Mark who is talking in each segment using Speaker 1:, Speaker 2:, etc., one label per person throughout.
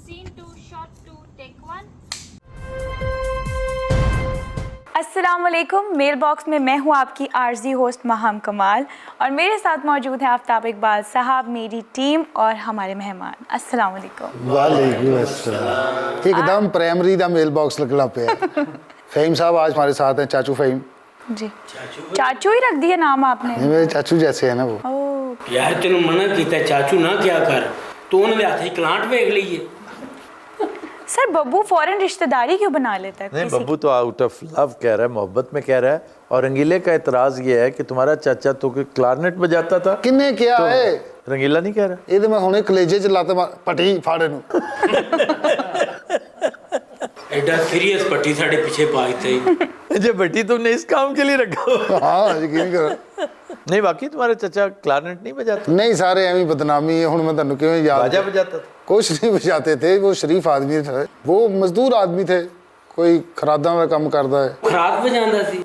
Speaker 1: Scene 2, shot 2, take 1.
Speaker 2: अस्सलाम वालेकुम। Mail box में मैं हूं आपकी आरजी होस्ट महम कमाल और मेरे साथ मौजूद हैं आफ्ताब इकबाल साहब, मेरी टीम और हमारे मेहमान। अस्सलाम वालेकुम।
Speaker 3: वालेकुम अस्सलाम। एकदम प्राइमरी दा मेल बॉक्स लगना पे फ़हीम साहब आज हमारे साथ हैं, चाचू फ़हीम
Speaker 2: जी। चाचू ही रख दिया नाम आपने?
Speaker 3: ये मेरे चाचू जैसे है ना वो।
Speaker 4: यार तेन मना किया चाचू ना क्या कर, तो उन्होंने हाथ ही क्लांट वेख लीए।
Speaker 2: सर बब्बू फौरन रिश्तेदारी क्यों बना लेता है?
Speaker 5: नहीं, बब्बू तो आउट ऑफ लव कह रहा है, मोहब्बत में कह रहा है। और रंगीले का एतराज ये है कि तुम्हारा चाचा तो क्लारनेट बजाता था।
Speaker 3: किन्ने क्या
Speaker 5: तो
Speaker 3: है?
Speaker 5: रंगीला नहीं कह रहा।
Speaker 3: ये तो मैं हुणे कलेजे च लाते पटी फाड़े नु।
Speaker 4: एडा सीरियस पट्टी साढ़े पीछे पाई
Speaker 5: जे बेटी तुमने इस काम के लिए रखा हो।
Speaker 3: हाँ यकीन करो।
Speaker 5: नहीं वाकई तुम्हारे चाचा क्लारनेट नहीं बजाते?
Speaker 3: नहीं सारे एवं बदनामी है। हुण मैं तुहानू किवें याद
Speaker 5: बाजा बजाता था?
Speaker 3: कुछ नहीं बजाते थे, वो शरीफ आदमी थे, वो मजदूर आदमी थे, कोई खरादा का काम करता है।
Speaker 4: खराब बजांदा सी।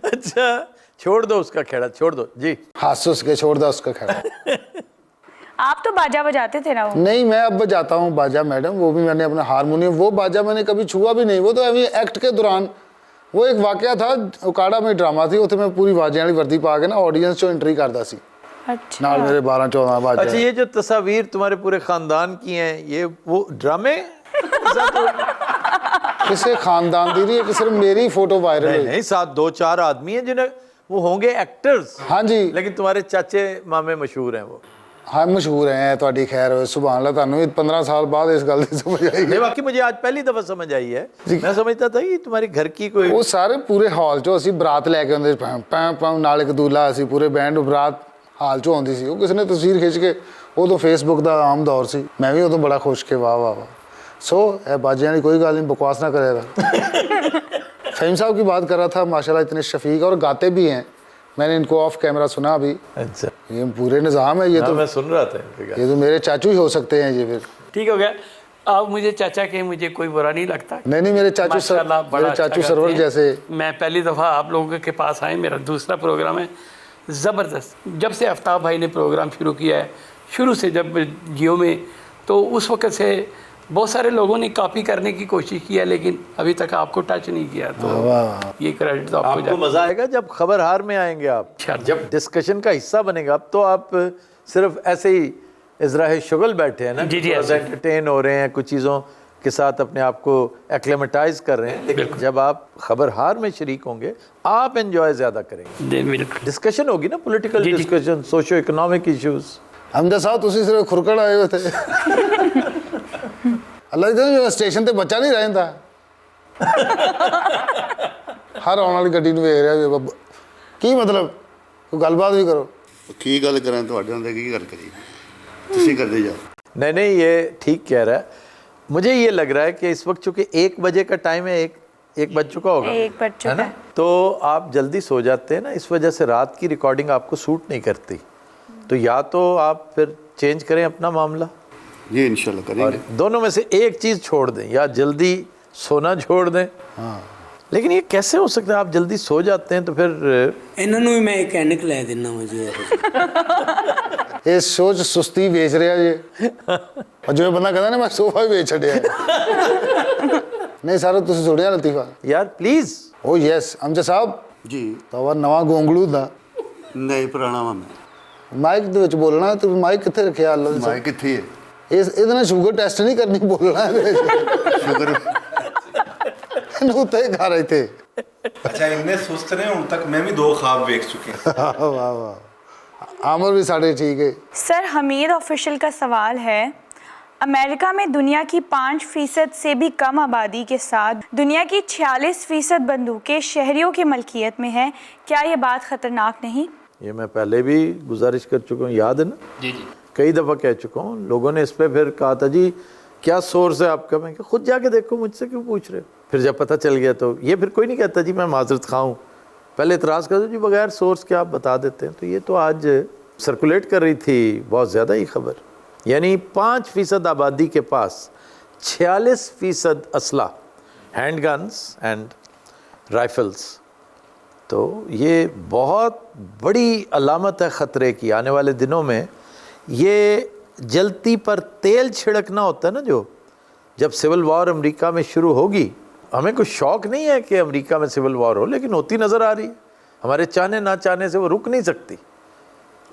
Speaker 5: अच्छा छोड़ दो उसका खेड़ा, छोड़ दो जी।
Speaker 3: हंस उस के छोड़ दा उसका खेड़ा।
Speaker 2: आप तो बाजा बजाते थे ना? वो
Speaker 3: नहीं मैं अब बजाता हूँ बाजा मैडम, वो भी मैंने अपना हारमोनियम, वो बाजा मैंने कभी छुआ भी नहीं। वो तो अभी एक्ट के दौरान वो एक वाकया था, उकाड़ा में ड्रामा थी, उत्थे मैं पूरी बाजे वाली वर्दी पा के ना ऑडियंस चो एंट्री करता सी।
Speaker 2: अच्छा।
Speaker 3: नाल मेरे 12-14 बाजे।
Speaker 5: अच्छा ये जो तस्वीर तुम्हारे पूरे खानदान की हैं, ये वो ड्रामे?
Speaker 3: किसी खानदान दी रही, सिर्फ मेरी फोटो वायरल
Speaker 5: नहीं
Speaker 3: हुई।
Speaker 5: नहीं, साथ 2-4 आदमी हैं जिन्हें वो होंगे एक्टर्स।
Speaker 3: हाँ जी,
Speaker 5: लेकिन तुम्हारे चाचे मामे मशहूर हैं वो।
Speaker 3: हाँ मशहूर हैं। ਤੁਹਾਡੀ खैर सुभान अल्लाह, ਤੁਹਾਨੂੰ 15 साल बाद इस गल की समझ आई।
Speaker 5: नहीं वाकई मुझे आज पहली दफा समझ आई है। मैं समझता था कि तुम्हारी घर की कोई
Speaker 3: ਉਹ ਸਾਰੇ ਪੂਰੇ ਹਾਲ ਚੋਂ ਅਸੀਂ ਬਰਾਤ ਲੈ ਕੇ ਆਉਂਦੇ ਪੰ ਨਾਲ ਇੱਕ ਦੂਲਾ, ਅਸੀਂ ਪੂਰੇ ਬੈਂਡ ਬਰਾਤ ਹਾਲ ਚੋਂ ਆਉਂਦੀ ਸੀ। ਉਹ ਕਿਸੇ ਨੇ ਤਸਵੀਰ ਖਿੱਚ ਕੇ, ਉਦੋਂ ਫੇਸਬੁੱਕ ਦਾ ਆਮ ਦੌਰ ਸੀ, ਮੈਂ ਵੀ ਉਦੋਂ ਬੜਾ ਖੁਸ਼ ਕੇ ਵਾਹ ਵਾਹ ਵਾਹ। सो ਇਹ ਬਾਜਿਆਂ ਵਾਲੀ कोई गल नहीं, बकवास ना करेगा। फ़हीम साहब की बात कर रहा था, माशाल्लाह इतने शफीक और गाते भी हैं। मैंने इनको ऑफ कैमरा सुना अभी।
Speaker 5: अच्छा
Speaker 3: ये पूरे निज़ाम है ये तो।
Speaker 5: मैं सुन रहा था इनकी
Speaker 3: ये तो मेरे चाचू ही हो सकते हैं ये फिर।
Speaker 4: ठीक हो गया। अब मुझे चाचा के मुझे कोई बुरा नहीं लगता।
Speaker 3: नहीं मेरे चाचू
Speaker 4: माशाल्लाह बड़ा
Speaker 3: मेरे
Speaker 4: अच्छा
Speaker 3: चाचू
Speaker 4: गाते
Speaker 3: सरवर
Speaker 4: हैं।
Speaker 3: जैसे।
Speaker 4: मैं पहली दफ़ा आप लोगों के पास आए, मेरा दूसरा प्रोग्राम है। ज़बरदस्त। जब से आफ्ताब भाई ने प्रोग्राम शुरू किया है, शुरू से जब जियो में, तो उस वक़्त से बहुत सारे लोगों ने कॉपी करने की कोशिश किया, लेकिन अभी तक आपको टच नहीं किया। तो ये क्रेडिट तो
Speaker 5: आपको मजा आएगा जब खबरहार में आएंगे आप, जब डिस्कशन का हिस्सा बनेगा। अब तो आप सिर्फ ऐसे ही इजराह शुगल बैठे हैं ना,
Speaker 4: जी,
Speaker 5: एंटरटेन हो रहे हैं, कुछ चीज़ों के साथ अपने आप को एक्लेमेटाइज कर रहे हैं। लेकिन जब आप खबरहार में शरीक होंगे आप एंजॉय ज़्यादा करेंगे। डिस्कशन होगी ना, political discussion, socio economic issues.
Speaker 3: Hamza साहब तुसी सिर्फ खुरकड़ आए हुए थे। अल्लाह जी स्टेशन ते बच्चा नहीं रहता। हर आने वाली गड्डी ਨੂੰ ਵੇਖ ਰਿਹਾ ਵੀ ਕੀ मतलब कोई गलबात भी करो।
Speaker 6: ਕੀ ਗੱਲ ਕਰਾਂ ਤੁਹਾਡੇ ਨਾਲ, ਕੀ ਗੱਲ ਕਰੀ ਤੁਸੀਂ ਕਰਦੇ जाओ।
Speaker 5: नहीं नहीं ये ठीक कह रहा है। मुझे ये लग रहा है कि इस वक्त चूँकि 1 बजे का टाइम है, एक बज चुका होगा,
Speaker 2: 1 बज चुका
Speaker 5: है ना, तो आप जल्दी सो जाते हैं ना, इस वजह से रात की रिकॉर्डिंग आपको सूट नहीं करती। तो या तो आप फिर चेंज करें अपना मामला,
Speaker 6: ये इंशाल्लाह
Speaker 5: और
Speaker 6: करेंगे।
Speaker 5: दोनों में से एक चीज़ छोड़ दें, या जल्दी सोना छोड़ दें।
Speaker 3: हाँ
Speaker 5: लेकिन ये कैसे हो सकता है? आप जल्दी सो जाते हैं तो फिर
Speaker 4: इन्हों भी मैं एक एनक लै देना मुझे।
Speaker 3: ये सोच सुस्ती बेच रहा जी। और जो बंदा कहता ना मैं सोफा भी बेच छड़िया। नहीं सारा तुसी सुनिया लतीफा?
Speaker 5: यार प्लीज़।
Speaker 3: ओ यस अमजद साहब
Speaker 6: जी
Speaker 3: तो नवा गोंगलू दा
Speaker 6: नहीं पुराना वा मैं
Speaker 3: माइक ਦੇ ਵਿੱਚ ਬੋਲਣਾ। ਤੂੰ ਮਾਈਕ ਕਿੱਥੇ ਰੱਖਿਆ? ਅੱਲਾ
Speaker 6: माए किथे है
Speaker 3: ਇਹਦੇ ਨਾਲ ਸ਼ੂਗਰ ਟੈਸਟ ਨਹੀਂ ਕਰਨੀ, ਬੋਲਣਾ ਇਹਦੇ ਵਿੱਚ।
Speaker 6: शुगर
Speaker 3: ਇਹਨੂੰ ਉੱਤੇ ਘਰ ਇੱਥੇ।
Speaker 7: अच्छा इन्ने सुस्त ने हुण तक मैं भी 2 ख्वाब वेख चुके हैं।
Speaker 3: वाह वाह आमर भी साढ़े ठीक है।
Speaker 2: सर हमीद ऑफिशियल का सवाल है, अमेरिका में दुनिया की 5% से भी कम आबादी के साथ दुनिया की 46% बंदूकें शहरियों की मलकियत में हैं। क्या ये बात ख़तरनाक नहीं?
Speaker 5: ये मैं पहले भी गुजारिश कर चुका हूँ, याद है ना?
Speaker 4: जी जी
Speaker 5: कई दफ़ा कह चुका हूँ। लोगों ने इस पर फिर कहा था जी क्या सोर्स है आपका? मैं कहा खुद जाके देखो, मुझसे क्यों पूछ रहे हो? फिर जब पता चल गया तो ये फिर कोई नहीं कहता जी मैं माजरत खा हूँ। पहले इतराज़ कर दो जी बगैर सोर्स के आप बता देते हैं। तो ये तो आज सर्कुलेट कर रही थी बहुत ज़्यादा ही खबर, यानी 5% आबादी के पास 46% असला, हैंड गन्स एंड राइफल्स। तो ये बहुत बड़ी अलामत है ख़तरे की। आने वाले दिनों में ये जलती पर तेल छिड़कना होता है ना, जो जब सिविल वॉर अमेरिका में शुरू होगी, हमें कुछ शौक नहीं है कि अमेरिका में सिविल वॉर हो, लेकिन होती नज़र आ रही है। हमारे चाहने ना चाहने से वो रुक नहीं सकती।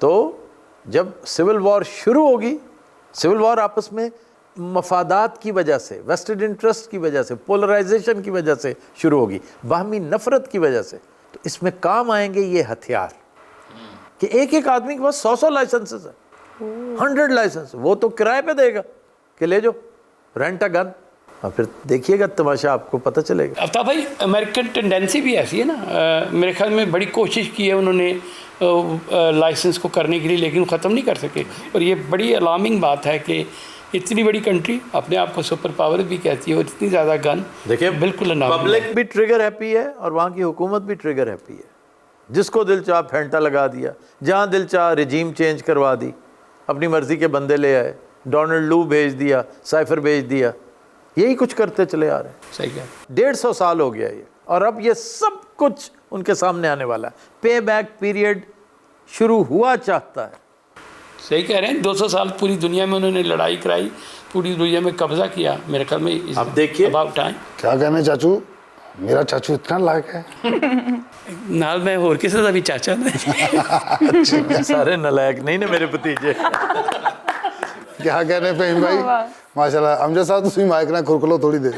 Speaker 5: तो जब सिविल वॉर शुरू होगी, सिविल वॉर आपस में मफादात की वजह से, वेस्टेड इंटरेस्ट की वजह से, पोलराइजेशन की वजह से शुरू होगी, बाहमी नफरत की वजह से। तो इसमें काम आएंगे ये हथियार कि एक एक आदमी के पास 100 लाइसेंसेस है, 100 लाइसेंस, वो तो किराए पे देगा कि ले जाओ, रेंट अ गन, और फिर देखिएगा तमाशा, आपको पता चलेगा।
Speaker 4: आफ्ताब भाई, अमेरिकन टेंडेंसी भी ऐसी है ना, मेरे ख्याल में बड़ी कोशिश की है उन्होंने लाइसेंस को करने के लिए, लेकिन ख़त्म नहीं कर सके। और ये बड़ी अलार्मिंग बात है कि इतनी बड़ी कंट्री अपने आप को सुपर पावर भी कहती है, और इतनी ज़्यादा गन,
Speaker 5: देखिए
Speaker 4: बिल्कुल
Speaker 5: पब्लिक भी ट्रिगर हैप्पी है और वहाँ की हुकूमत भी ट्रिगर हैप्पी है। जिसको दिल चाह फेंटा लगा दिया, जहाँ दिल चाह रिजीम चेंज करवा दी, अपनी मर्ज़ी के बंदे ले आए, डोनाल्ड लू भेज दिया, साइफर भेज दिया, यही कुछ करते चले आ रहे हैं।
Speaker 4: सही है।
Speaker 5: 150 साल हो गया ये, और अब ये सब कुछ उनके सामने आने वाला है। पे बैक पीरियड शुरू हुआ चाहता है।
Speaker 4: सही कह रहे हैं, 200 साल पूरी दुनिया में उन्होंने लड़ाई कराई, पूरी दुनिया में कब्जा किया। मेरे ख्याल में
Speaker 5: अब देखिए
Speaker 4: अबाउट टाइम।
Speaker 3: क्या कहने चाचू, मेरा चाचू इतना लायक है।
Speaker 4: नाल मैं होर किसी का भी चाचा ने।
Speaker 5: सारे नलायक नहीं ने मेरे भतीजे।
Speaker 3: क्या कहने फहीम भाई, माशाल्लाह। अमजद साहब तुम माइक ना खुरक लो थोड़ी देर।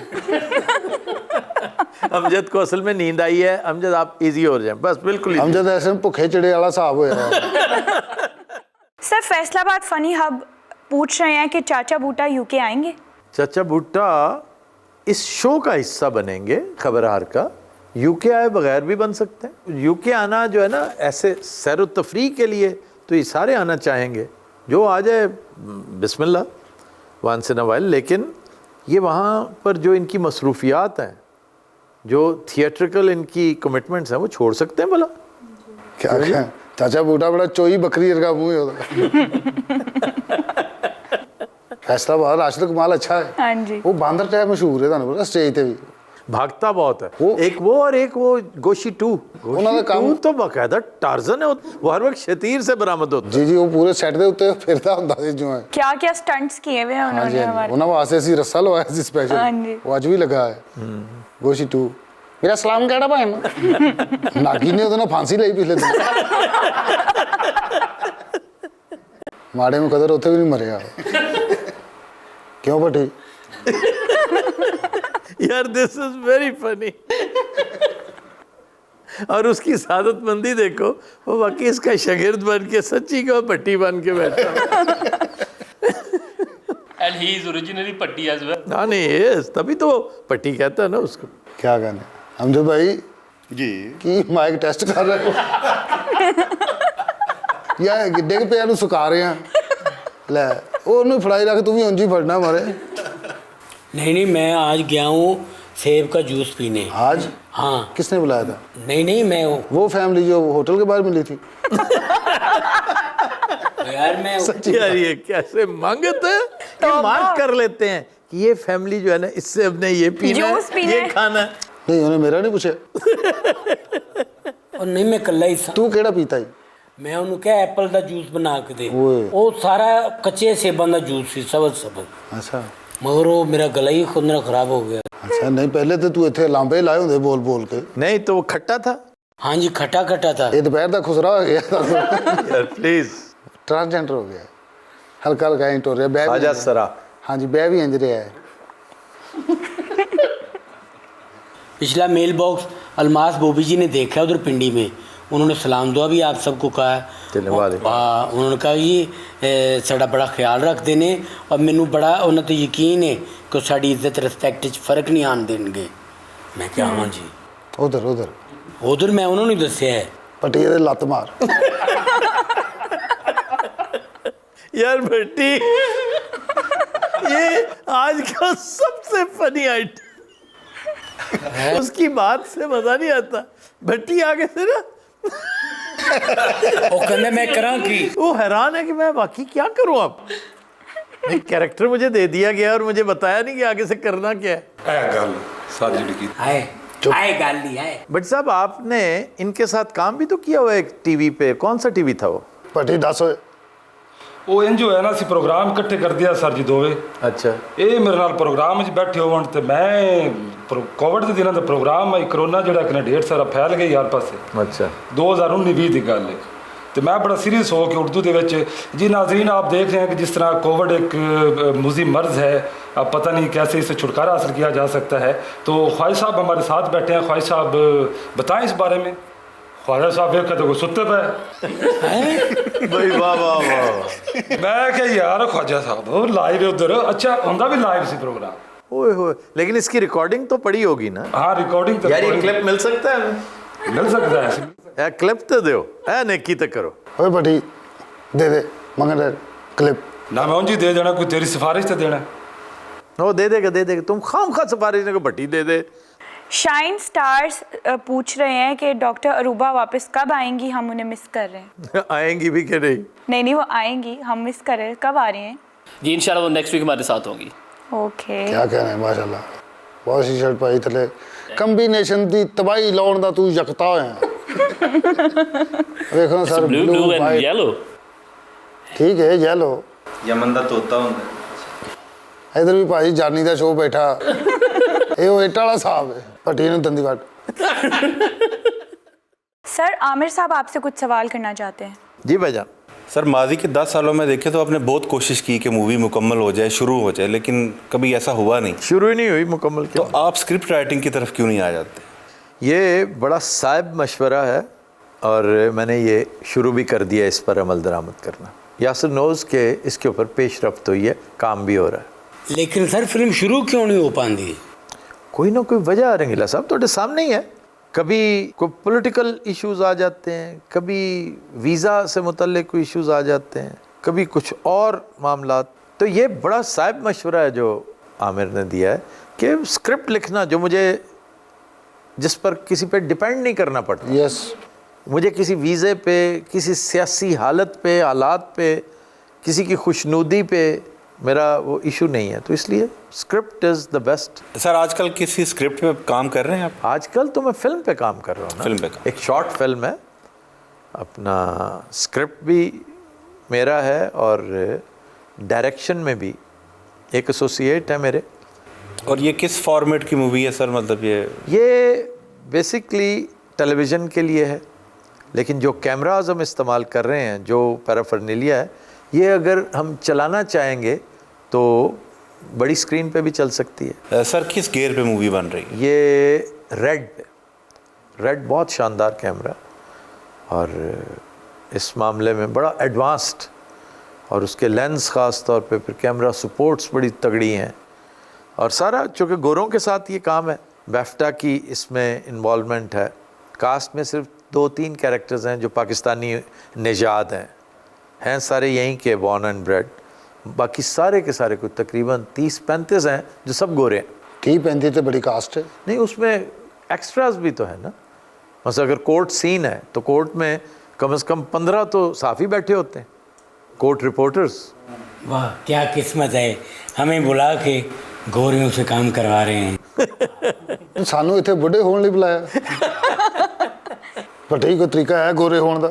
Speaker 5: अमजद को असल में नींद आई है। अमजद आप इजी हो जाए बस, बिल्कुल easy।
Speaker 3: अमजद ऐसे भुखे चिड़े वाला साहब हो रहा है।
Speaker 2: सर, फैसलाबाद फनी हब पूछ रहे हैं कि चाचा बूटा यूके आएंगे?
Speaker 5: चाचा भुट्टा इस शो का हिस्सा बनेंगे, खबरहार का। यूके आए बगैर भी बन सकते हैं। यूके आना जो है ना, ऐसे सैर तफरी के लिए तो ये सारे आना चाहेंगे, जो आ जाए बिस्मिल्लाह, वंस इन अ व्हाइल। लेकिन ये वहाँ पर जो इनकी मसरूफियात हैं, जो थिएट्रिकल इनकी कमिटमेंट्स हैं, वो छोड़ सकते हैं भला।
Speaker 3: क्या कहें, चाचा बूटा बड़ा चोई बकरी का मुंह है। फैसलाबाद राशिद कमाल अच्छा है।
Speaker 2: हाँ जी।
Speaker 3: वो बांदर टाइप मशहूर है, ਤੁਹਾਨੂੰ पता स्टेज ਤੇ भी
Speaker 5: भागता बहुत है
Speaker 3: वो-
Speaker 5: एक वो, और एक वो गोशी 2।
Speaker 3: ਉਹਨਾਂ ਦਾ ਕੰਮ
Speaker 5: तो बाकायदा टार्जन है वो हर वक्त शतीर से बरामद होता है।
Speaker 3: जी जी, वो पूरे सेट ਦੇ ਉੱਤੇ ਫਿਰਦਾ ਹੁੰਦਾ ਸੀ ਜਿਵੇਂ।
Speaker 2: क्या क्या स्टंट्स किए हुए हैं
Speaker 3: हाँ जी,
Speaker 2: उन्होंने
Speaker 3: हाँ जी।
Speaker 2: हमारे।
Speaker 3: ਉਹਨਾਂ ਵਾਸਤੇ ਅਸੀਂ ਰੱਸਾ ਲਵਾਇਆ ਸੀ
Speaker 2: हाँ
Speaker 3: स्पेशल,
Speaker 2: जी।
Speaker 3: वो ਅੱਜ ਵੀ ਲੱਗਾ ਹੈ। ਗੋਸ਼ੀ 2 ਮੇਰਾ ਸਲਾਮ ਕਿਹੜਾ ਭਾਈ ਨੂੰ ਨਾਗੀ ਨੇ ਉਹਦੇ ਨਾਲ ਫਾਂਸੀ ਲਈ ਪਿਛਲੇ ਦਿਨ। ਮਾੜੇ ਨੂੰ ਕਦਰ ਉੱਥੇ ਵੀ ਨਹੀਂ ਮਰਿਆ। क्यों भट्टी?
Speaker 5: यार दिस इज वेरी फनी। और उसकी सादतमंदी देखो, वो वाकई इसका शागिर्द बन के सच्ची को भट्टी बन के बैठा।
Speaker 8: And he is originally Patti as well.
Speaker 5: ना नहीं, ये तभी तो पट्टी कहता है ना उसको।
Speaker 3: क्या कहने अमजद भाई
Speaker 6: जी
Speaker 3: की माइक टेस्ट कर रहे हो या डिग पे ਨੂੰ ਸੁਕਾ ਰਹੇ ਆ ਲੈ ਉਹਨੂੰ ਫੜਾਈ ਰੱਖ तू भी ਉਂਝ ਹੀ फड़ना मारे।
Speaker 9: नहीं नहीं, मैं आज गया हूँ सेब का जूस पीने।
Speaker 3: आज
Speaker 9: हाँ।
Speaker 3: किसने बुलाया था?
Speaker 9: नहीं नहीं, मैं
Speaker 3: वो फैमिली जो होटल के बाहर मिली थी।
Speaker 9: यार मैं
Speaker 5: यार ये कैसे मांगते हैं, ये मांग कर लेते हैं कि ये फैमिली जो है ना, इससे अपने ये पीना
Speaker 2: जूस
Speaker 5: है,
Speaker 2: पीना
Speaker 5: ये
Speaker 2: है।
Speaker 5: खाना है।
Speaker 3: नहीं उन्हें मेरा नहीं पूछा।
Speaker 9: और नहीं, मैं कल्ला ही
Speaker 3: तू केड़ा पीता ही?
Speaker 9: मैं उन्होंने क्या एप्पल का जूस बना के दे,
Speaker 3: ओए।
Speaker 9: वो सारा कच्चे सेबां का जूस सी, सबज सबज।
Speaker 3: अच्छा
Speaker 9: मगर वो मेरा गला ही खुद ना खराब हो गया।
Speaker 3: अच्छा, नहीं पहले तो तू इतने लांबे लाए होंगे बोल बोल के।
Speaker 5: नहीं तो वो खट्टा था।
Speaker 9: हाँ जी, खट्टा खट्टा था।
Speaker 3: ये दोपहर का खुसरा हो गया।
Speaker 5: यार प्लीज
Speaker 3: ट्रांसजेंडर हो गया, हल्का हल्का इंट हो रहा है। बैग
Speaker 5: आजा सरा।
Speaker 3: हाँ जी, बैग भी इंज रहा है।
Speaker 9: पिछला मेल बॉक्स अलमास बोबी जी ने देखा उधर पिंडी में, उन्होंने सलाम दुआ भी आप सबको कहा है। हाँ, उन्होंने कहा जी साड़ा बड़ा ख्याल रखते हैं और मैनू बड़ा उन्हें तो यकीन है कि साड़ी इज्जत रिस्पैक्ट फर्क नहीं आन देंगे। मैं क्या हाँ जी।
Speaker 3: उधर उधर
Speaker 9: उधर मैं उन्होंने दसिया है।
Speaker 3: पटिया दे लत मार।
Speaker 5: यार भट्टी, ये आज का सबसे फनी आइटम। उसकी बात से मजा नहीं आता। भट्टी आगे से ना
Speaker 9: वो कहने मैं करा कि
Speaker 5: वो हैरान है कि मैं बाकी क्या करूं। अब एक कैरेक्टर मुझे दे दिया गया और मुझे बताया नहीं कि आगे से करना क्या है।
Speaker 9: आए गाल ली आए।
Speaker 5: बट साहब, आपने इनके साथ काम भी तो किया हुआ एक टीवी पे। कौन सा टीवी था वो?
Speaker 3: पटी 10 होए
Speaker 10: ਉਹ ਇੰਜ ਹੋਇਆ ਨਾ ਅਸੀਂ ਪ੍ਰੋਗਰਾਮ ਇਕੱਠੇ ਕਰਦੇ ਆ ਸਰ ਜੀ ਦੋਵੇਂ।
Speaker 5: अच्छा
Speaker 10: ਇਹ ਮੇਰੇ ਨਾਲ ਪ੍ਰੋਗਰਾਮ 'ਚ ਬੈਠੇ ਹੋਣ ਤੇ ਮੈਂ ਕੋਵਿਡ ਦੇ ਦਿਨਾਂ ਦਾ ਪ੍ਰੋਗਰਾਮ ਹੈ, ਕਰੋਨਾ ਜਿਹੜਾ ਕਿ ਨਾ ਢੇਰ ਸਾਰਾ ਫੈਲ ਗਿਆ ਹਰ ਪਾਸੇ।
Speaker 5: अच्छा
Speaker 10: 2019-20 ਦੀ ਗੱਲ ਹੈ ਤੇ ਮੈਂ ਬੜਾ ਸੀਰੀਅਸ ਹੋ ਕੇ ਉर्दू ਦੇ ਵਿੱਚ जी नाज़रीन आप देख रहे हैं कि जिस तरह कोविड एक मुज़ी मर्ज़ है, अब पता नहीं कैसे इससे छुटकारा हासिल किया जा सकता है। तो ख्वाहिश साहब हमारे साथ बैठे हैं। ख्वाहिश साहब बताएं इस बारे में। ख्वाजा साहब देखा तो सुते पे
Speaker 5: भाई वाह वाह वाह
Speaker 10: मैं क्या यार ख्वाजा साहब लाइव उधर अच्छा होंगे भी लाइव सी प्रोग्राम।
Speaker 5: ओए होए, लेकिन इसकी रिकॉर्डिंग तो पड़ी होगी ना
Speaker 10: हाँ रिकॉर्डिंग तो
Speaker 5: यार, ये क्लिप मिल सकता है हमें?
Speaker 10: मिल सकता है।
Speaker 5: यार क्लिप तो दो है, नेकी तो करो।
Speaker 3: ਓਏ ਭੱਟੀ ਦੇ ਦੇ ਮੰਗਦਾ ਕਲਿੱਪ।
Speaker 10: ना मैं उनकी दे देना, कोई तेरी सिफारिश तो देना।
Speaker 5: वो दे देगा तुम खाम खा सिफारिश को भट्टी दे दे।
Speaker 2: शाइन स्टार्स पूछ रहे हैं कि डॉक्टर अरूबा वापस कब आएंगी, हम उन्हें मिस कर रहे हैं।
Speaker 5: आएंगी भी कि नहीं?
Speaker 2: नहीं वो आएंगी, हम मिस कर रहे हैं। कब आ रही हैं?
Speaker 8: जी इंशाल्लाह वो नेक्स्ट वीक हमारे साथ होंगी।
Speaker 2: ओके
Speaker 3: क्या कहना है माशाल्लाह, बहुत सी शर्ट पाई थले ਕੰਬੀਨੇਸ਼ਨ ਦੀ ਤਬਾਹੀ ਲਾਉਣ ਦਾ ਤੂੰ ਯਕਤਾ ਹੋਇਆ। ਵੇਖੋ sir
Speaker 8: blue blue and yellow.
Speaker 3: ठीक है येलो।
Speaker 7: ਯਮਨ ਦਾ ਤੋਤਾ ਹੁੰਦਾ।
Speaker 3: इधर भी भाई जानी का शो बैठा ये वो इट वाला साहब है भट्टी ने दंदी वाट।
Speaker 2: सर आमिर साहब आपसे कुछ सवाल करना चाहते हैं।
Speaker 5: जी भाईजान।
Speaker 6: सर माजी के 10 सालों में देखे तो आपने बहुत कोशिश की कि मूवी मुकम्मल हो जाए, शुरू हो जाए, लेकिन कभी ऐसा हुआ नहीं।
Speaker 5: शुरू ही नहीं हुई मुकम्मल।
Speaker 6: तो आप स्क्रिप्ट राइटिंग की तरफ क्यों नहीं आ जाते?
Speaker 5: ये बड़ा साहिब मशवरा है और मैंने ये शुरू भी कर दिया इस पर अमल दरामद करना। यासिर नोज़ के इसके ऊपर पेशरफ्त हुई है, काम भी हो रहा है।
Speaker 9: लेकिन सर फिल्म शुरू क्यों नहीं हो पाती?
Speaker 5: कोई ना कोई वजह आ रंगीला साहब तो सामने ही है। कभी कोई पॉलिटिकल इश्यूज आ जाते हैं, कभी वीज़ा से मुतल्लिक कोई इश्यूज आ जाते हैं, कभी कुछ और मामलात। तो ये बड़ा साहिब मशवरा है जो आमिर ने दिया है कि स्क्रिप्ट लिखना जो मुझे जिस पर किसी पे डिपेंड नहीं करना पड़ता।
Speaker 3: यस
Speaker 5: मुझे किसी वीज़े पे, किसी सियासी हालत पे, हालात पे, किसी की खुशनुदी पे मेरा वो इशू नहीं है, तो इसलिए script is the best.
Speaker 6: Sir आजकल किसी स्क्रिप्ट पे काम कर रहे हैं आप?
Speaker 5: आजकल तो मैं फिल्म पे काम कर रहा हूँ।
Speaker 6: फिल्म पे काम।
Speaker 5: एक शॉर्ट फिल्म है, अपना स्क्रिप्ट भी मेरा है और डायरेक्शन में भी एक एसोसिएट है मेरे।
Speaker 6: और ये किस फॉर्मेट की मूवी है सर? मतलब
Speaker 5: ये बेसिकली टेलीविज़न के लिए है, लेकिन जो कैमराज हम इस्तेमाल कर रहे हैं, जो पैराफर्नेलिया है, ये अगर हम चलाना चाहेंगे तो बड़ी स्क्रीन पे भी चल सकती है।
Speaker 6: सर किस गियर पे मूवी बन रही है?
Speaker 5: ये रेड पे, रेड बहुत शानदार कैमरा और इस मामले में बड़ा एडवांस्ड, और उसके लेंस ख़ास तौर पे, फिर कैमरा सपोर्ट्स बड़ी तगड़ी हैं और सारा चूँकि गोरों के साथ ये काम है। बैफ्टा की इसमें इन्वॉल्वमेंट है। कास्ट में सिर्फ 2-3 कैरेक्टर्स हैं जो पाकिस्तानी निजात हैं सारे यहीं के बॉर्न एंड ब्रेड। बाकी सारे के सारे कुछ तकरीबन 30-35 हैं जो सब गोरे हैं।
Speaker 3: 30-35 तो बड़ी कास्ट है।
Speaker 5: नहीं उसमें एक्स्ट्राज भी तो है ना। मतलब अगर कोर्ट सीन है तो कोर्ट में कम से कम 15 तो साफ़ी बैठे होते हैं, कोर्ट रिपोर्टर्स।
Speaker 9: वाह क्या किस्मत है, हमें बुला के गोरियों से काम करवा रहे हैं।
Speaker 3: सानू इतने बुढ़े होने लिए बुलाया भट्टी कोई तरीका है गोरे होने का?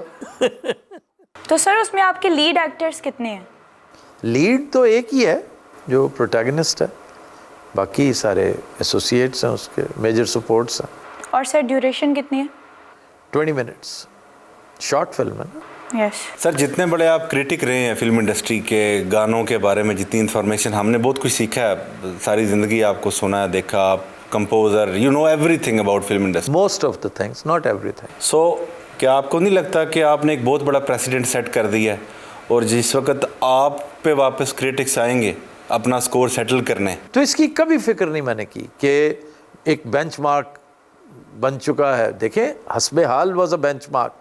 Speaker 2: तो सर उसमें आपके लीड एक्टर्स कितने हैं?
Speaker 5: लीड तो एक ही है जो प्रोटैगनिस्ट है, बाकी सारे एसोसिएट्स हैं, उसके मेजर सपोर्ट्स हैं।
Speaker 2: और सर ड्यूरेशन कितनी है?
Speaker 5: 20 मिनट्स शॉर्ट फिल्म है ना।
Speaker 2: यस
Speaker 6: सर जितने बड़े आप क्रिटिक रहे हैं फिल्म इंडस्ट्री के, गानों के बारे में जितनी इन्फॉर्मेशन, हमने बहुत कुछ सीखा है। सारी ज़िंदगी आपको सुना देखा, आप composer, you know everything about film industry.
Speaker 5: Most of the things, not everything.
Speaker 6: So क्या आपको नहीं लगता कि आपने एक बहुत बड़ा प्रेसिडेंट सेट कर दिया है और जिस वक्त आप पे वापस क्रिटिक्स आएंगे अपना स्कोर सेटल करने,
Speaker 5: तो इसकी कभी फिक्र नहीं मैंने की कि एक बेंचमार्क बन चुका है। देखें हस्बे हाल वाज अ बेंचमार्क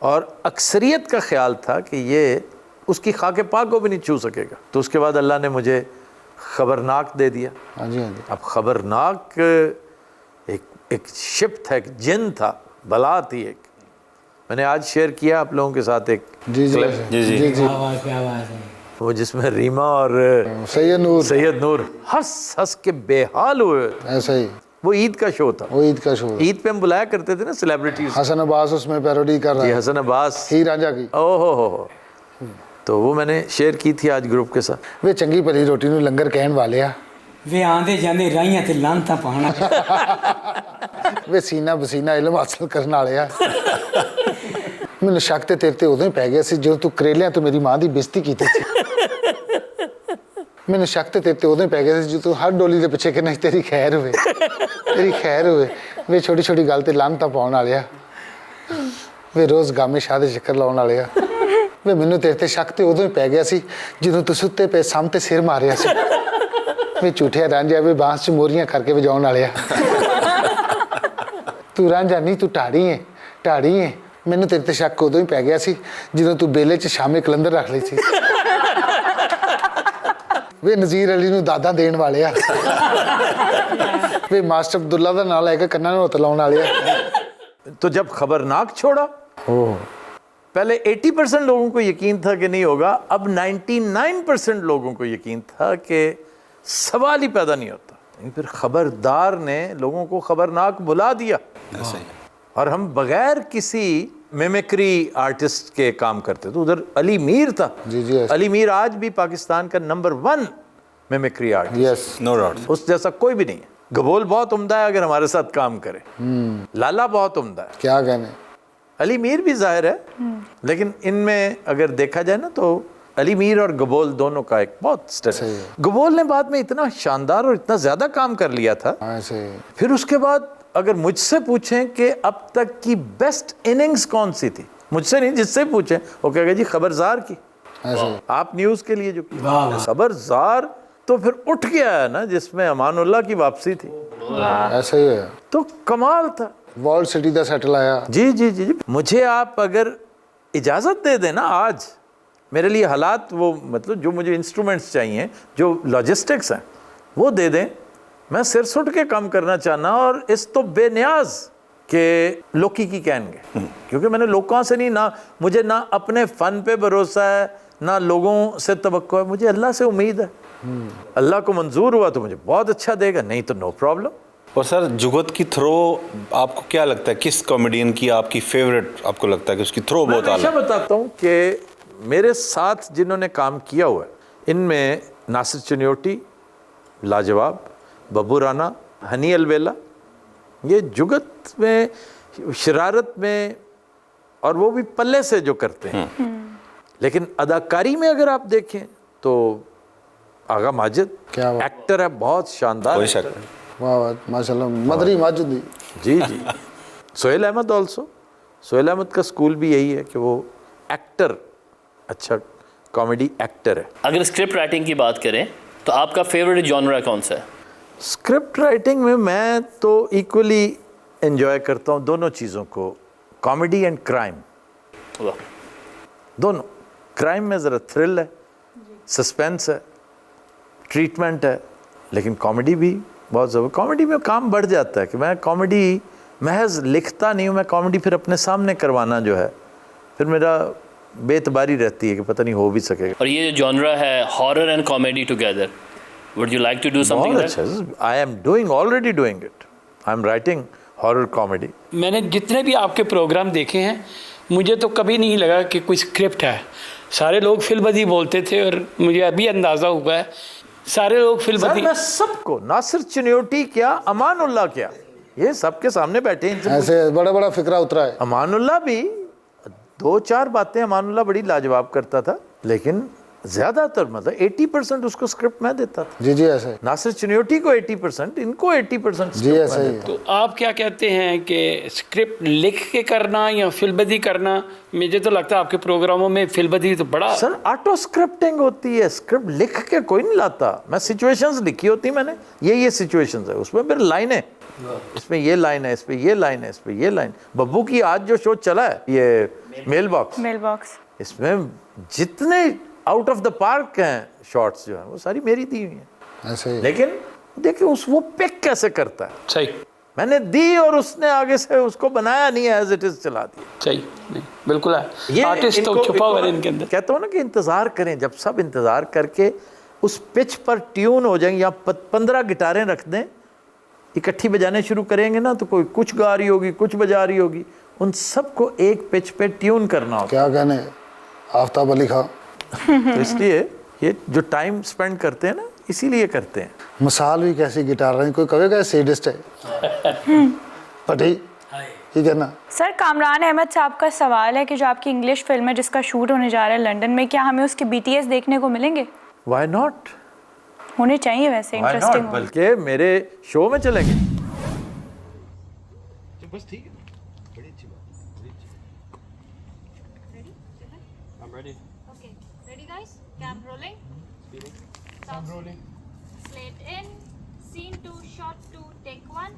Speaker 5: और अक्सरियत का ख्याल था कि ये उसकी खाके पाक को भी नहीं छू सकेगा। तो उसके बाद अल्लाह ने मुझे खबरनाक दे दिया।
Speaker 3: हाँ जी हाँ जी।
Speaker 5: अब खबरनाक एक शिप था, एक जिन था, बला थी एक। मैंने आज शेयर किया आप लोगों के साथ एक
Speaker 3: जी जी
Speaker 6: जी जी जी
Speaker 9: क्या बात है।
Speaker 5: वो जिसमें रीमा और सैयद नूर हंस हंस के बेहाल हुए।
Speaker 3: ऐसा ही
Speaker 5: वो ईद का शो था।
Speaker 3: वो ईद का शो।
Speaker 5: ईद पे हम बुलाया करते थे ना सेलिब्रिटीज।
Speaker 3: हसन अब्बास उसमें पैरोडी कर रहा
Speaker 5: जी
Speaker 3: है।
Speaker 5: हसन अब्बास
Speaker 3: ही रांझा की।
Speaker 5: ओहो हो। तो वो मैंने शेयर की थी आज ग्रुप के साथ।
Speaker 3: वे चंगी भली रोटी ਨੂੰ ਲੰਗਰ ਕਹਿਣ ਵਾਲੇ ਆ
Speaker 9: वे आंदे जांदे राहियां ते लांता पाना
Speaker 3: ਵੇ ਸੀਨਾ ਬਸੀਨਾ ਇਲਮ ਹਾਸਲ ਕਰਨ ਵਾਲੇ ਆ ਮੈਨੂੰ ਸ਼ੱਕ ਤੇ ਤੇਰੇ ਤੇ ਉਦੋਂ ਹੀ ਪੈ ਗਿਆ ਸੀ ਜਦੋਂ ਤੂੰ ਕਰੇਲਿਆਂ ਤੋਂ ਮੇਰੀ ਮਾਂ ਦੀ ਬੇਇੱਜ਼ਤੀ ਕੀਤੀ ਸੀ ਮੈਨੂੰ ਸ਼ੱਕ ਤੇ ਤੇਰੇ ਤੇ ਉਦੋਂ ਹੀ ਪੈ ਗਿਆ ਸੀ ਜਦੋਂ ਤੂੰ ਹਰ ਡੋਲੀ ਦੇ ਪਿੱਛੇ ਕਹਿੰਦਾ ਤੇਰੀ ਖੈਰ ਹੋਵੇ ਤੇਰੀ ਖੈਰ ਹੋਵੇ ਵੇ ਛੋਟੀ ਛੋਟੀ ਗੱਲ ਤੇ ਲਾਂਤਾ ਪਾਉਣ ਵਾਲੇ ਆ ਵੇ ਰੋਜ਼ ਗਾਮੇ ਸ਼ਾਹ ਦੇ ਚੱਕਰ ਲਾਉਣ ਵਾਲੇ ਆ ਵੇ ਮੈਨੂੰ ਤੇਰੇ ਤੇ ਸ਼ੱਕ ਤੇ ਉਦੋਂ ਹੀ ਪੈ ਗਿਆ ਸੀ ਜਦੋਂ ਤੂੰ ਸੁੱਤੇ ਪਏ ਸਾਹਮ ਤੇ ਸਿਰ ਮਾਰਿਆ ਸੀ ਵੇ ਝੂਠਿਆ ਰਾਂਝਾ ਵੇ ਬਾਂਸ 'ਚ ਮੋਰੀਆਂ ਕਰਕੇ ਵਜਾਉਣ ਵਾਲੇ ਆ ਤੂੰ ਰਾਂਝਾ ਨਹੀਂ ਤੂੰ ਢਾੜੀ ਹੈ ਮੈਨੂੰ ਤੇਰੇ ਤੇ ਸ਼ੱਕ ਉਦੋਂ ਹੀ ਪੈ ਗਿਆ ਸੀ ਜਦੋਂ ਤੂੰ ਬੇਲੇ 'ਚ ਸ਼ਾਮੇ ਕਲੰਦਰ ਰੱਖ ਲਈ ਸੀ ਵੇ ਨਜ਼ੀਰ ਅਲੀ ਨੂੰ ਦਾਦਾ ਦੇਣ ਵਾਲੇ ਆ ਵੇ ਮਾਸਟਰ ਅਬਦੁੱਲਾ ਦਾ ਨਾਂ ਲੈ ਕੇ ਕੰਨਾਂ ਨੂੰ ਹੱਥ ਲਾਉਣ ਵਾਲੇ ਆ
Speaker 5: तो जब खबरनाक छोड़ा पहले 80% लोगों को यकीन था कि नहीं होगा, अब 99% लोगों को यकीन था कि सवाल ही पैदा नहीं होता। फिर खबरदार ने लोगों को खबरनाक बुला दिया और हम बगैर किसी मिमिक्री आर्टिस्ट के काम करते। तो उधर अली मीर था।
Speaker 3: जी
Speaker 5: अली मीर आज भी पाकिस्तान का number 1 mimicry artist,
Speaker 3: yes
Speaker 6: no doubt.
Speaker 5: उस जैसा कोई भी नहीं है। गबोल बहुत उम्दा है अगर हमारे साथ काम करे, लाला बहुत उम्दा है,
Speaker 3: क्या कहने,
Speaker 5: अली मीर भी जाहिर है, लेकिन इनमें अगर देखा जाए ना तो अली मीर और गबोल दोनों का एक बहुत स्टेप है। गबोल ने बाद में इतना शानदार और इतना ज़्यादा काम कर लिया था। फिर उसके बाद अगर मुझसे पूछें कि अब तक की बेस्ट इनिंग्स कौन सी थी, मुझसे नहीं जिससे पूछें वो कहेगा जी खबरजार की। आप न्यूज़ के लिए जो खबरजार तो फिर उठ गया है ना जिसमें अमानुल्लाह की वापसी थी,
Speaker 3: ऐसा ही है,
Speaker 5: तो कमाल था।
Speaker 3: वॉल सिटी का सेटल आया।
Speaker 5: जी जी जी जी मुझे आप अगर इजाज़त दे दें ना, आज मेरे लिए हालात वो मतलब जो मुझे इंस्ट्रूमेंट्स चाहिए, जो लॉजिस्टिक्स हैं वो दे दें, मैं सिर सुट के काम करना चाहना और इस तो बेनियाज के लोकी की कहेंगे, क्योंकि मैंने लोगों से नहीं, ना मुझे ना अपने फ़न पे भरोसा है ना लोगों से तवक्को है, मुझे अल्लाह से उम्मीद है। अल्लाह को मंजूर हुआ तो मुझे बहुत अच्छा देगा, नहीं तो नो प्रॉब्लम।
Speaker 6: और सर जुगत की थ्रो आपको क्या लगता है, किस कॉमेडियन की आपकी फेवरेट आपको लगता है कि उसकी थ्रो बहुत
Speaker 5: आला? मैं बताता हूँ कि मेरे साथ जिन्होंने काम किया हुआ है इनमें नासिर चनियोटी लाजवाब, बब्बू राना, हनी अलवेला, ये जुगत में शरारत में और वो भी पल्ले से जो करते हैं। लेकिन अदाकारी में अगर आप देखें तो आगा माजिद
Speaker 3: क्या
Speaker 5: एक्टर है, बहुत शानदार,
Speaker 6: कोई शक
Speaker 3: वाह वाह माशाल्लाह, मदरी माजिद
Speaker 5: जी जी। सोहेल अहमद ऑल्सो, सोहेल अहमद का स्कूल भी यही है कि वो एक्टर, अच्छा कॉमेडी एक्टर है।
Speaker 8: अगर स्क्रिप्ट राइटिंग की बात करें तो आपका फेवरेट जॉनरा कौन सा है?
Speaker 5: स्क्रिप्ट राइटिंग में मैं तो इक्वली एंजॉय करता हूँ दोनों चीज़ों को, कॉमेडी एंड क्राइम, दोनों। क्राइम में ज़रा थ्रिल है, सस्पेंस है, ट्रीटमेंट है, लेकिन कॉमेडी भी बहुत ज़रूर। कॉमेडी में काम बढ़ जाता है कि मैं कॉमेडी महज लिखता नहीं हूँ, मैं कॉमेडी फिर अपने सामने करवाना जो है फिर मेरा बेतबारी रहती है कि पता नहीं हो भी सकेगा।
Speaker 8: और ये जो जॉनरा है horror and comedy together, would you like to do something?
Speaker 5: बहुत अच्छा, I am doing, already doing it, I am writing horror comedy.
Speaker 4: मैंने जितने भी आपके प्रोग्राम देखे हैं मुझे तो कभी नहीं लगा कि कोई स्क्रिप्ट है। सारे लोग फिल्मबदी बोलते थे और मुझे अभी अंदाज़ा हुआ है सारे लोग फिल्मबदी।
Speaker 5: मैं सबको, नासिर चनियोटी क्या, अमानुल्लाह क्या, ये सबके सामने बैठे हैं,
Speaker 3: ऐसे बड़ा बड़ा फिक्रा उतरा है।
Speaker 5: अमानुल्लाह भी 2-4 बातें अमानुल्लाह बड़ी लाजवाब करता था, लेकिन ज़्यादातर मतलब 80% उसको स्क्रिप्ट मैं देता था।
Speaker 3: जी जी ऐसे।
Speaker 5: नासिर चनियोटी को 80%, इनको 80%
Speaker 3: जी ऐसा ही।
Speaker 4: तो आप क्या कहते हैं कि स्क्रिप्ट लिख के करना या फिल्मबदी करना? मुझे तो लगता है आपके प्रोग्रामों में फिल्मबदी तो बड़ा।
Speaker 5: सर ऑटो स्क्रिप्टिंग होती है, स्क्रिप्ट लिख के कोई नहीं लाता। मैं सिचुएशंस लिखी होती मैंने, ये सिचुएशंस है, उसमें फिर लाइनें, इसमें ये लाइन है, इस पे ये लाइन है, इस पे ये लाइन। बब्बू की आज जो शो चला है ये मेल बॉक्स, इसमें जितने आउट ऑफ द पार्क हैं शॉट्स जो है वो सारी मेरी दी हुई हैं
Speaker 3: ऐसे ही।
Speaker 5: लेकिन देखिए वो पिक कैसे करता है,
Speaker 4: सही
Speaker 5: मैंने दी और उसने आगे से उसको बनाया नहीं है, एज इट इज चला दिया।
Speaker 4: सही नहीं, बिल्कुल है, ये आर्टिस्ट तो छुपा हुआ है इनके अंदर।
Speaker 5: कहता हूँ ना कि इंतज़ार करें, जब सब इंतज़ार करके उस पिच पर ट्यून हो जाएंगे, या 15 गिटारें रख दें, इकट्ठी बजाने शुरू करेंगे ना तो कोई कुछ गा रही होगी, कुछ बजा रही होगी, उन सबको एक पिच पे ट्यून करना होगा।
Speaker 3: क्या कहने आफ्ताब अली खां,
Speaker 5: तो इसलिए ये जो टाइम स्पेंड करते हैं ना, इसीलिए करते हैं।
Speaker 3: मिसाल भी कैसी गिटार रही, कोई कहेगा सैडिस्ट है पटी ये कहना।
Speaker 2: सर कामरान अहमद साहब का सवाल है कि जो आपकी इंग्लिश फिल्म है जिसका शूट होने जा रहा है लंदन में, क्या हमें उसके BTS देखने को मिलेंगे?
Speaker 5: व्हाई नॉट,
Speaker 2: होने चाहिए वैसे,
Speaker 5: व्हाई
Speaker 2: इंटरेस्टिंग
Speaker 5: नॉट, बल्कि मेरे शो में चलेंगे।
Speaker 7: बस ठीक है।
Speaker 1: Okay. Ready, guys? Cam rolling. Cam rolling. Slate in. Scene 2, shot 2, take 1.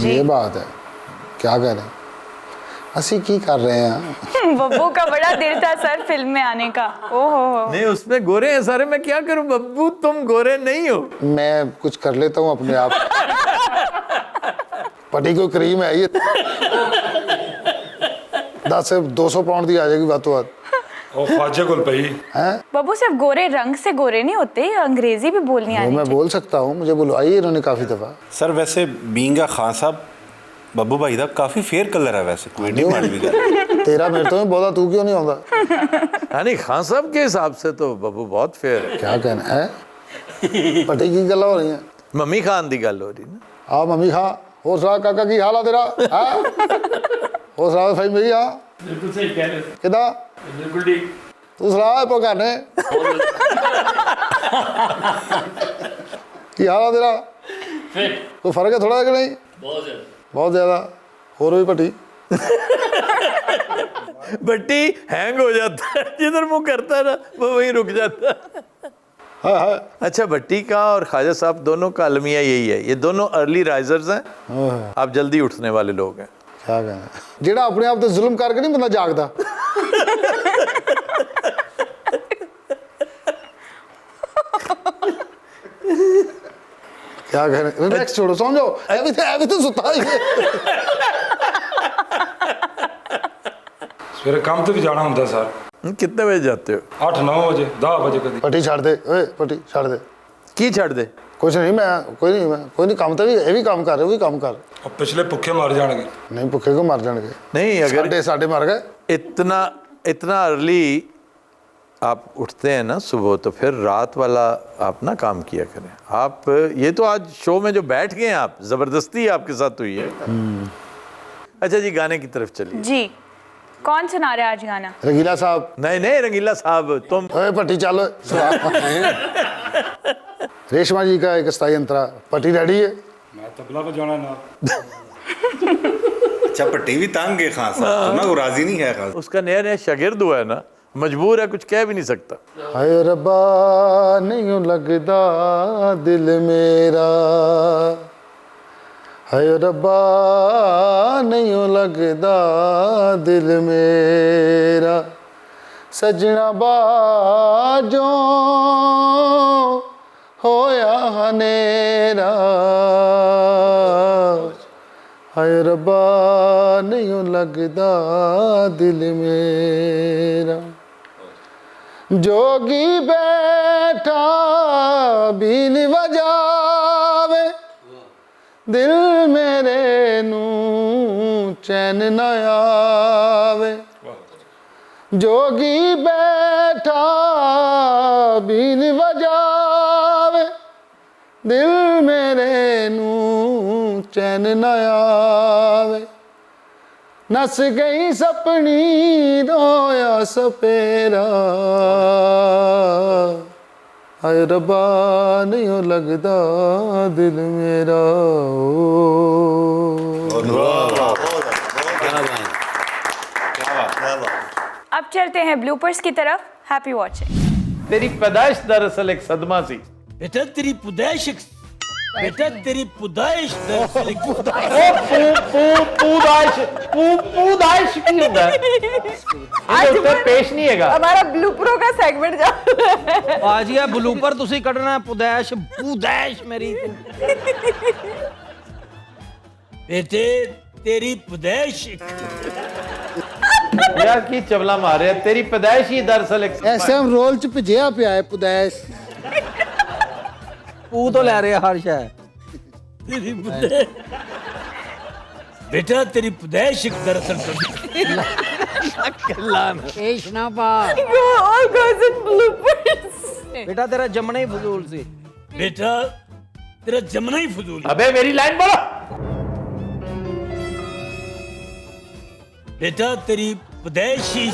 Speaker 3: ये बात है, क्या कह रहे हैं ਅਸੀਂ ਕੀ कर रहे हैं।
Speaker 2: बब्बू का बड़ा दिल था सर फिल्म में आने का। ओहो
Speaker 5: नहीं, उसमें गोरे हैं सारे, मैं क्या करूं बब्बू, तुम गोरे नहीं हो।
Speaker 3: मैं कुछ कर लेता हूँ अपने आप। पटी कोई क्रीम है ये 10 से 200 पाउंड की आ जाएगी बातों बात।
Speaker 10: ਉਹ ਖਾਜੇ ਕੋਲ ਪਈ
Speaker 3: हैं
Speaker 2: बब्बू सिर्फ गोरे रंग से गोरे नहीं होते, अंग्रेजी भी बोलनी
Speaker 3: वो
Speaker 2: आनी
Speaker 3: मैं
Speaker 2: चाहिए।
Speaker 3: बोल सकता हूँ, मुझे बुलवाई है इन्होंने काफ़ी दफ़ा।
Speaker 6: सर वैसे बीइंग अ खान साहब ਬੱਬੂ ਭਾਈ ਦਾ ਕਾਫੀ ਫੇਅਰ ਕਲਰ ਹੈ ਵੈਸੇ, ਕੋਈ ਨਹੀਂ ਮਾੜੀ ਵੀ ਗੱਲ।
Speaker 3: तेरा मेरे तो नहीं बोला, तू क्यों नहीं आਉਂਦਾ?
Speaker 5: यानी खान साहब के हिसाब से तो बब्बू बहुत फेयर है।
Speaker 3: क्या कहना है पटी की गल्लां हो रही हैं।
Speaker 5: मम्मी खान दी गल हो रही ना।
Speaker 3: आ मम्मी खा और सुना काका की हाल है तेरा? और सुना भाई मेरी हाँ
Speaker 4: बिल्कुल सही कह रहे हो।
Speaker 3: किदा
Speaker 4: बिल्कुल ठीक।
Speaker 3: तू सुना पकाने की हाल है तेरा?
Speaker 8: फिट
Speaker 3: कोई फर्क है थोड़ा कि नहीं?
Speaker 8: बहुत ज़्यादा।
Speaker 3: बहुत ज़्यादा। और भी पटी
Speaker 5: बट्टी हैंग हो जाता है, जिधर मुंह करता है ना वो वहीं रुक जाता है।
Speaker 3: हाँ हाँ
Speaker 5: अच्छा, भट्टी का और ख्वाजा साहब दोनों का अलमिया यही है, ये दोनों अर्ली राइजर्स हैं, आप जल्दी उठने वाले लोग हैं।
Speaker 3: क्या कहना जेड़ा अपने आप तो जुल्म करके नहीं बंदा जागदा। क्या कहना, रिलैक्स छोड़ो, समझो अभी तो सुता ही है।
Speaker 10: ਸਵੇਰੇ ਕੰਮ ਤੇ ਵੀ ਜਾਣਾ ਹੁੰਦਾ ਸਰ।
Speaker 5: कितने बजे जाते हो?
Speaker 10: 8-9 ਵਜੇ 10 ਵਜੇ ਕਦੀ।
Speaker 3: पटी छाड़ दे ओए, पटी छाड़ दे।
Speaker 5: की छड़ दे?
Speaker 3: कुछ नहीं, मैं कोई नहीं काम तो भी ये भी काम कर रहे, वो भी काम कर।
Speaker 10: ਉਹ ਪਿਛਲੇ ਭੁੱਖੇ ਮਰ ਜਾਣਗੇ।
Speaker 3: नहीं भुखे को मर जाएंगे।
Speaker 5: नहीं, अगर
Speaker 3: साढ़े मर गए।
Speaker 5: इतना अर्ली आप उठते हैं ना सुबह, तो फिर रात वाला आप ना काम किया करें। आप ये तो आज शो में जो बैठ गए हैं आप, ज़बरदस्ती आपके साथ हुई है। अच्छा जी, गाने की तरफ चलिए।
Speaker 2: जी, कौन सुना रहा है आज गाना?
Speaker 3: रंगीला साहब।
Speaker 5: नहीं रंगीला साहब, तुम
Speaker 3: ओए पट्टी चलो। रेशमा जी का एक स्थाई अंतरा। पट्टी रेडी है?
Speaker 10: ਮੈਂ ਤਬਲਾ ਵਜਾਉਣਾ ਨਾਲ।
Speaker 6: अच्छा पट्टी भी तंग है खान साहब, ना वो राजी नहीं है खान।
Speaker 5: उसका नया नया शागिर्द हुआ है ना, मजबूर है, कुछ कह भी नहीं सकता।
Speaker 3: हाय रब्बा नहीं लगदा दिल मेरा, हाय रब्बा नहीं लगदा दिल मेरा, सजना बाजों होया हनेरा, हाय रब्बा नहीं लगदा दिल मेरा, जोगी बैठा बीन बजावे, दिल मेरे नू चैन न आवे, जोगी बैठा बीन बजावे, दिल मेरे नू चैन न आवे, नस गई सपनी रोया सपेरा, हाय रब्बा नहीं लगदा दिल मेरा।
Speaker 2: अब चलते हैं ब्लूपर्स की तरफ। Happy watching.
Speaker 5: तेरी पैदाइश दरअसल एक सदमा सी।
Speaker 9: बेटा तेरी पुदैश बेटा तेरी पुदैश दरअसल एक
Speaker 5: पूदाइश की होता है, ये उत्तर पेश नहीं हैगा।
Speaker 11: हमारा ब्लूपरों का सेगमेंट जा
Speaker 9: आज ये ब्लूपर तुसी कटना पुदैश पुदैश मेरी बेटे तेरी पुदैश
Speaker 5: यार की चवला मारे, तेरी पैदाइश ही दरअसल एक
Speaker 3: ਐਸਐਮ ਰੋਲ ਚ ਭਜਿਆ ਪਿਆ ਹੈ ਪੁਦੈਸ਼।
Speaker 9: पू तो ले रहे हर शय तेरी पुदैश
Speaker 12: बेटा तेरी पैदाइश दरअसल
Speaker 11: All goes in bloopers.
Speaker 12: बेटा तेरा जमना ही फजूल सी बेटा तेरा जमना ही फजूल
Speaker 5: अबे मेरी लाइन बोलो।
Speaker 12: बेटा तेरी पैदाइश ही